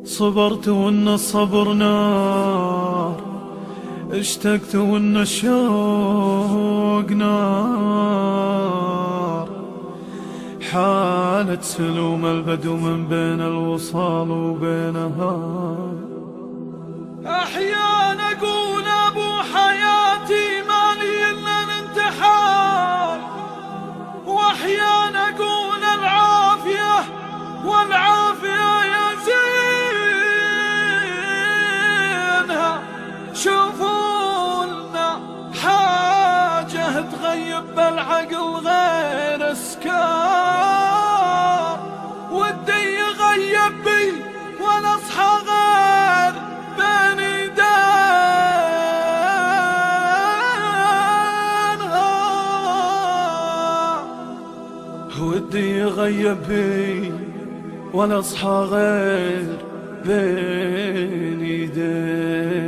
صبرت وان الصبر نار، اشتقت وان الشوق نار، حالة سلوم البدو من بين الوصال وبينها. أحيانا أقول أبو حياتي مالي إلا الانتحار، وأحيانا أقول العافية والعافية يا زينها. شوفوا لنا حاجة تغيب بالعقل غير اسكار، ودي يغيب بي ولا اصحى غير بين ايدينها. ودي يغيب بي ولا اصحى غير بين ايدينها.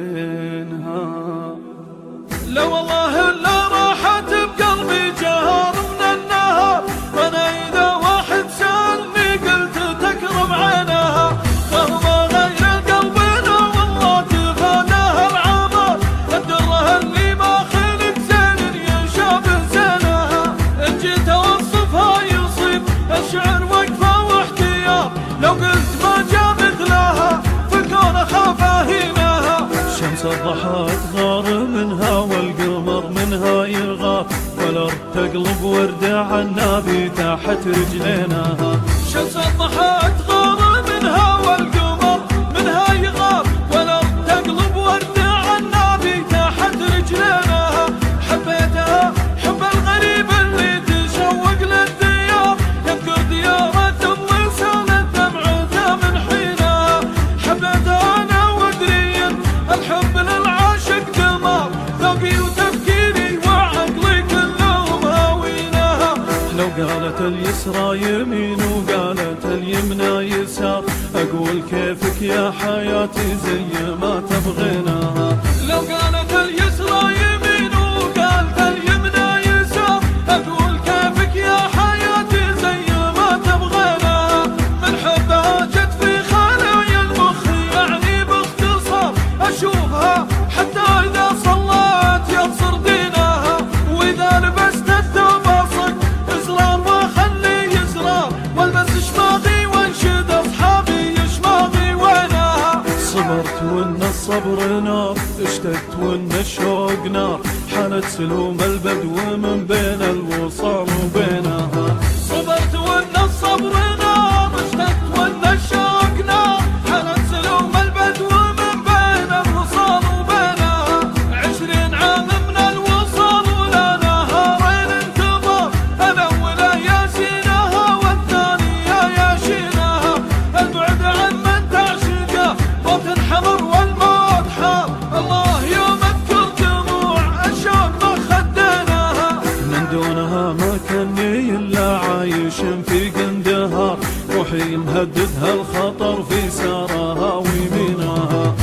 لا والله الا راحت بقلبي جهر من النهار، وانا اذا واحد سالني قلت تكرم عينها. فهو غير القلب انا والله تفاداها العمر، الدره اللي ما خلق زين يشابه زينها. ان جيت اوصفها يصيب الشعر وقفه واحتياط، لو قلت ما جاء مثلها فالكون اخاف اهينها. الشمس الضحى تغار منها والقمر منها يغار، والارض تقلب وردة عنابي تحت رجلينها. شمس الضحى تغار منها والقمر منها يغار، والارض تقلب وردة عنابي تحت رجلينها. حبيتها حب الغريب اللي تشوق للديار، يذكر ديارة اللي سالت دمعته من حينها. حبيتها انا ودريا الحب للعاشق دمار، ذوقي وتفكيري وعقلي كلهم هاوينها. لو قالت اليسرى يمين وقالت اليمنى يسار، اقول كيفك يا حياتي زي ما تبغيناها. لو قالت اليسرى يمين وقالت اليمنى يسار، اقول كيفك يا حياتي زي ما تبغيناها. من حبها جت في خلايا المخ يعني باختصار، اشوفها حتى اذا صلت يبصر دينها. واذا لبست الثوب اصك ازرار واخليه يزرار، والبس شماغي وانشد اصحابي شماغي وينها. صبرت وان الصبر نار، اشتقت وان الشوق نار، حالة سلوم البدو من بين الوصال وبينها. صبرت وان الصبر نار، اشتقت وان الشوق نار، حالة سلوم البدو من بين الوصال وبينها. 20 عام من الوصال ولا نهارين انتظار، الاولى ياسينها والثانية ياشينها. البعد عن من تعشقه موت حمر والموت حار، الله يوم اذكر دموع الشوق ما خديناها. من دونها ما كني الا عايش في قندهار، روحي مهددها الخطر في سارها ويمينها.